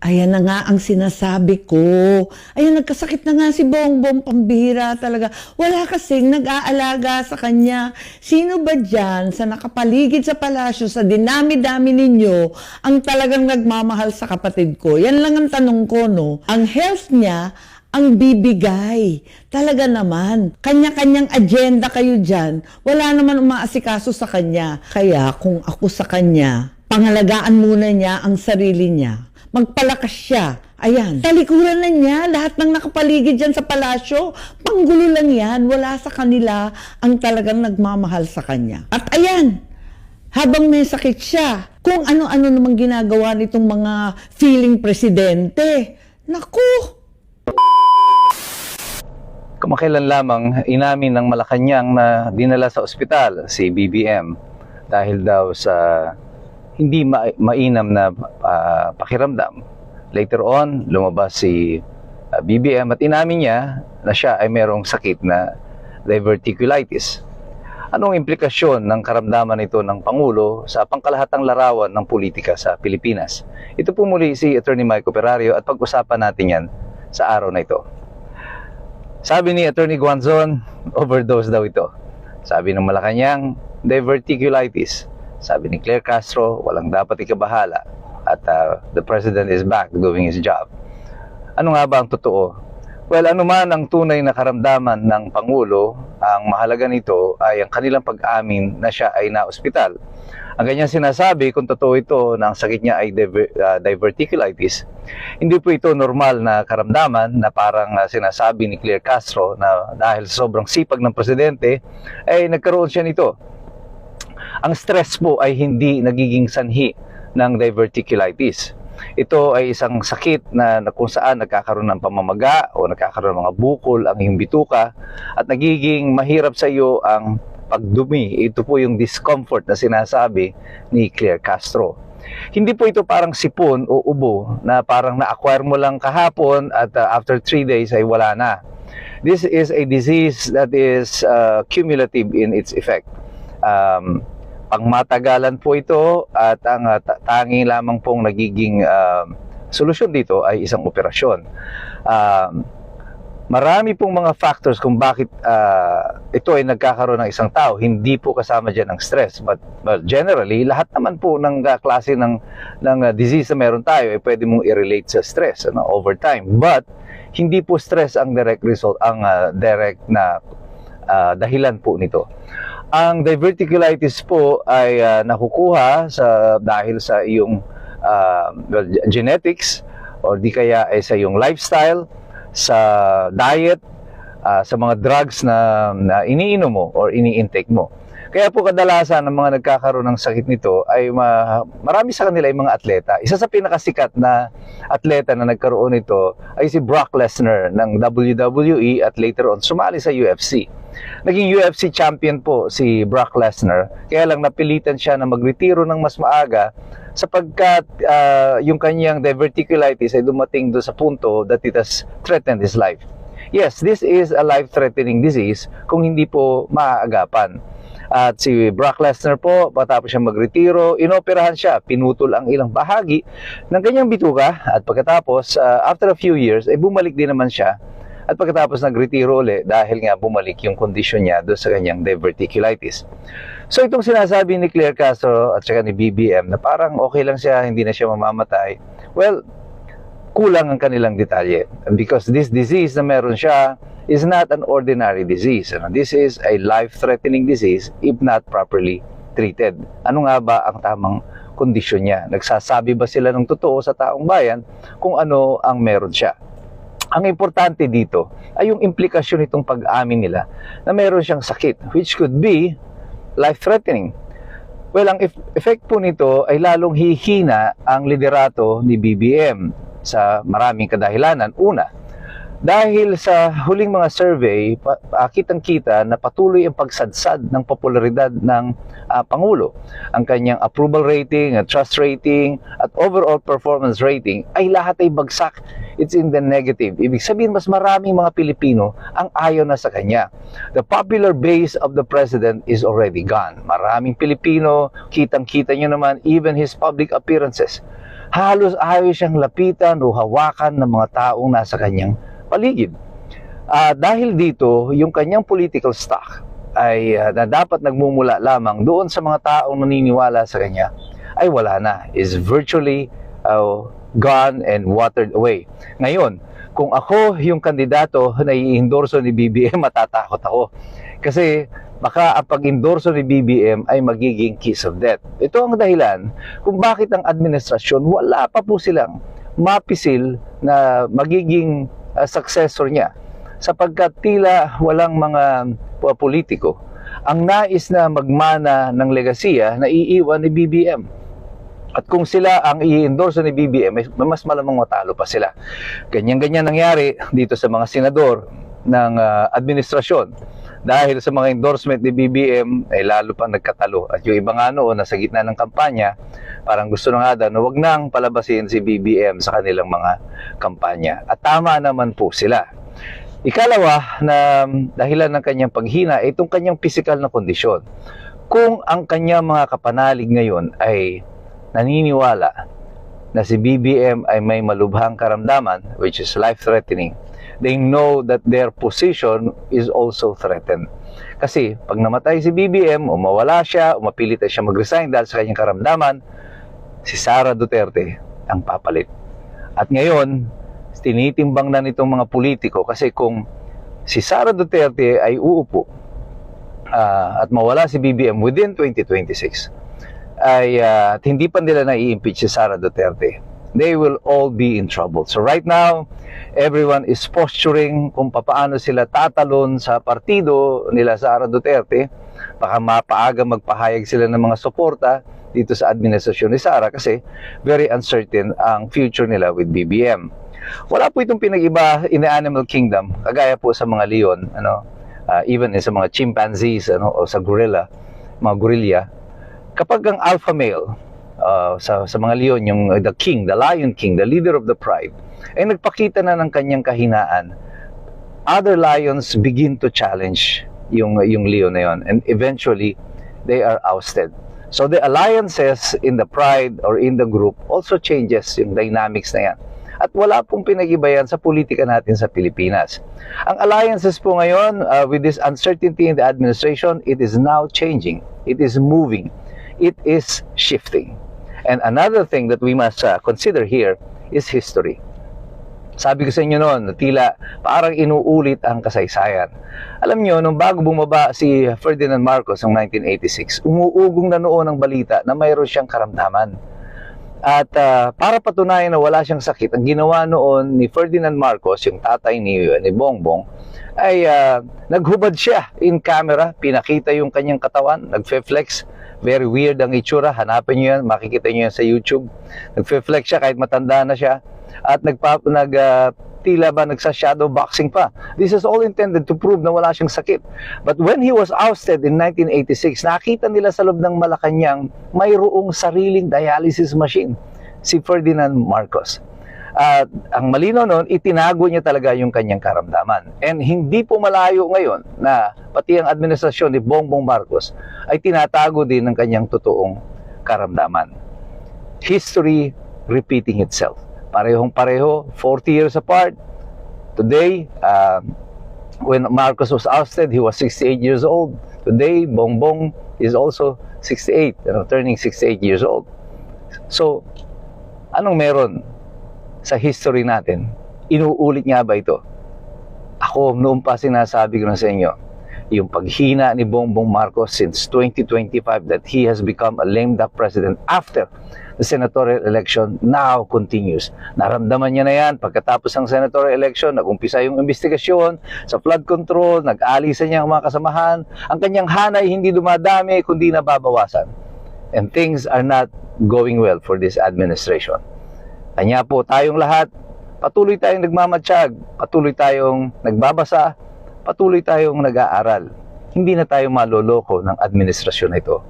Ayan na nga ang sinasabi ko. Ayan, nagkasakit na nga si Bongbong, pambihira talaga. Wala kasing nag-aalaga sa kanya. Sino ba dyan sa nakapaligid sa palasyo, sa dinami-dami ninyo, ang talagang nagmamahal sa kapatid ko? Yan lang ang tanong ko, no? Ang health niya, ang bibigay. Talaga naman. Kanya-kanyang agenda kayo dyan. Wala naman umaasikaso sa kanya. Kaya kung ako sa kanya, pangalagaan muna niya ang sarili niya. Magpalakas siya. Ayan. Talikuran na niya lahat ng nakapaligid dyan sa palasyo. Panggulo lang yan. Wala sa kanila ang talagang nagmamahal sa kanya. At ayan, habang may sakit siya, kung ano-ano namang ginagawa nitong mga feeling presidente. Naku! Kamakailan lamang inamin ng Malacanang na dinala sa ospital si BBM dahil daw sa hindi mainam na pakiramdam. Later on, lumabas si BBM at inamin niya na siya ay merong sakit na diverticulitis. Anong implikasyon ng karamdaman ito ng Pangulo sa pangkalahatang larawan ng politika sa Pilipinas? Ito po muli si Attorney Mike Operario at pag-usapan natin yan sa araw na ito. Sabi ni Attorney Guanzon, overdose daw ito. Sabi ng Malacanang, diverticulitis. Sabi ni Claire Castro, walang dapat ikabahala at the President is back doing his job. Ano nga ba ang totoo? Well, ano man ang tunay na karamdaman ng Pangulo, ang mahalaga nito ay ang kanilang pag-amin na siya ay na-ospital. Ang kanyang sinasabi, kung totoo ito na ang sakit niya ay diverticulitis, hindi po ito normal na karamdaman na parang sinasabi ni Claire Castro na dahil sa sobrang sipag ng Presidente, ay nagkaroon siya nito. Ang stress po ay hindi nagiging sanhi ng diverticulitis. Ito ay isang sakit na kung saan nagkakaroon ng pamamaga o nagkakaroon ng mga bukol ang iyong bituka at nagiging mahirap sa iyo ang pagdumi. Ito po yung discomfort na sinasabi ni Claire Castro. Hindi po ito parang sipon o ubo na parang na-acquire mo lang kahapon at after 3 days ay wala na. This is a disease that is cumulative in its effect. Pangmatagalan po ito at ang tangi lamang pong nagiging solusyon dito ay isang operasyon. Marami pong mga factors kung bakit ito ay nagkakaroon ng isang tao. Hindi po kasama dyan ang stress. But well, generally, lahat naman po ng klase ng disease na meron tayo ay pwede mong i-relate sa stress over time. But hindi po stress ang direct result, ang direct na dahilan po nito. Ang diverticulitis po ay nakukuha dahil sa iyong genetics or di kaya ay sa iyong lifestyle, sa diet, sa mga drugs na iniinom mo or ini-intake mo. Kaya po kadalasan ng mga nagkakaroon ng sakit nito ay marami sa kanila ay mga atleta. Isa sa pinakasikat na atleta na nagkaroon nito ay si Brock Lesnar ng WWE at later on sumali sa UFC. Naging UFC champion po si Brock Lesnar, kaya lang napilitan siya na magretiro ng mas maaga sapagkat yung kanyang diverticulitis ay dumating doon sa punto that it has threatened his life. Yes, this is a life-threatening disease kung hindi po maaagapan. At si Brock Lesnar po, patapos siya magretiro, inoperahan siya, pinutol ang ilang bahagi ng kanyang bituka at pagkatapos, after a few years, ay bumalik din naman siya. At pagkatapos nagretiro ulit dahil nga bumalik yung kondisyon niya doon sa kanyang diverticulitis. So itong sinasabi ni Claire Castro at saka ni BBM na parang okay lang siya, hindi na siya mamamatay. Well, kulang ang kanilang detalye. And because this disease na meron siya is not an ordinary disease. This is a life-threatening disease if not properly treated. Ano nga ba ang tamang kondisyon niya? Nagsasabi ba sila ng totoo sa taong bayan kung ano ang meron siya? Ang importante dito ay yung implikasyon nitong pag-amin nila na meron siyang sakit, which could be life-threatening. Well, ang effect po nito ay lalong hihina ang liderato ni BBM sa maraming kadahilanan. Una, dahil sa huling mga survey, kitang-kita na patuloy ang pagsadsad ng popularidad ng Pangulo. Ang kanyang approval rating, trust rating, at overall performance rating ay lahat ay bagsak. It's in the negative. Ibig sabihin, mas maraming mga Pilipino ang ayaw na sa kanya. The popular base of the President is already gone. Maraming Pilipino, kitang-kita nyo naman, even his public appearances. halos ayaw siyang lapitan o hawakan ng mga taong nasa kanyang paligid. Dahil dito, yung kanyang political stock ay na dapat nagmumula lamang doon sa mga taong naniniwala sa kanya, ay wala na, is virtually gone and watered away. Ngayon, kung ako yung kandidato na i-endorso ni BBM, matatakot ako. Kasi baka ang pag-endorso ni BBM ay magiging kiss of death. Ito ang dahilan kung bakit ang administrasyon wala pa po silang mapisil na magiging successor niya. Sapagkat tila walang mga politiko ang nais na magmana ng legasiya na iiwan ni BBM. At kung sila ang i-endorse ni BBM, mas malamang matalo pa sila. Ganyan-ganyan nangyari dito sa mga senador ng administrasyon. Dahil sa mga endorsement ni BBM, ay lalo pang nagkatalo. At yung iba nga noon, nasa gitna ng kampanya, parang gusto na nga daw na huwag nang palabasin si BBM sa kanilang mga kampanya. At tama naman po sila. Ikalawa na dahilan ng kanyang paghina ay itong kanyang physical na kondisyon. Kung ang kanyang mga kapanalig ngayon ay naniniwala na si BBM ay may malubhang karamdaman, which is life-threatening, they know that their position is also threatened. Kasi pag namatay si BBM, o mawala siya, o mapilit siya mag-resign dahil sa kanyang karamdaman, si Sara Duterte ang papalit. At ngayon, tinitimbang na nitong mga politiko kasi kung si Sara Duterte ay uupo at mawala si BBM within 2026, ay hindi pa nila na-i-impeach si Sara Duterte, they will all be in trouble. So right now, everyone is posturing kung paano sila tatalon sa partido nila Sara Duterte. Baka mapaaga magpahayag sila ng mga suporta dito sa administrasyon ni Sara kasi very uncertain ang future nila with BBM. Wala po itong pinag-iba in the animal kingdom, kagaya po sa mga leon, even sa mga chimpanzees, o sa gorilla, mga gorilla. Kapag ang alpha male, sa mga leon, yung the king, the lion king, the leader of the pride, ay nagpakita na ng kanyang kahinaan, other lions begin to challenge yung leon na yun, and eventually they are ousted. So the alliances in the pride or in the group also changes yung dynamics na yan. At wala pong pinag-iba yan sa politika natin sa Pilipinas. Ang alliances po ngayon, with this uncertainty in the administration, it is now changing. It is moving. It is shifting. And another thing that we must consider here is history. Sabi ko sa inyo noon, tila parang inuulit ang kasaysayan. Alam niyo, nung bago bumaba si Ferdinand Marcos noong 1986, umuugong na noon ang balita na mayroon siyang karamdaman. At para patunayan na wala siyang sakit, ang ginawa noon ni Ferdinand Marcos, yung tatay ni Bongbong, ay naghubad siya in camera, pinakita yung kanyang katawan, nagfe-flex. Very weird ang itsura, hanapin niyo yan, makikita niyo yan sa YouTube. Nagfe-flex siya kahit matanda na siya. At tila ba nagsa-shadow boxing pa. This is all intended to prove na wala siyang sakit. But when he was ousted in 1986, nakita nila sa loob ng Malacanang mayroong sariling dialysis machine, si Ferdinand Marcos. At ang malinaw noon, itinago niya talaga yung kanyang karamdaman. And hindi po malayo ngayon na pati ang administrasyon ni Bongbong Marcos ay tinatago din ng kanyang totoong karamdaman. History repeating itself. Parehong-pareho, 40 years apart. Today, when Marcos was ousted, he was 68 years old. Today, Bongbong is also 68, turning 68 years old. So, anong meron sa history natin? Inuulit nga ba ito? Ako, noon pa sinasabi ko na sa inyo, yung paghina ni Bongbong Marcos since 2025 that he has become a lame duck president after the senatorial election now continues. Naramdaman niya na yan. Pagkatapos ng senatorial election, nag-umpisa yung investigasyon sa flood control, nag-alisan niya ang mga kasamahan. Ang kanyang hanay hindi dumadami, kundi nababawasan. And things are not going well for this administration. Kanya po tayong lahat, patuloy tayong nagmamatsyag, patuloy tayong nagbabasa, patuloy tayong nag-aaral. Hindi na tayo maloloko ng administrasyon na ito.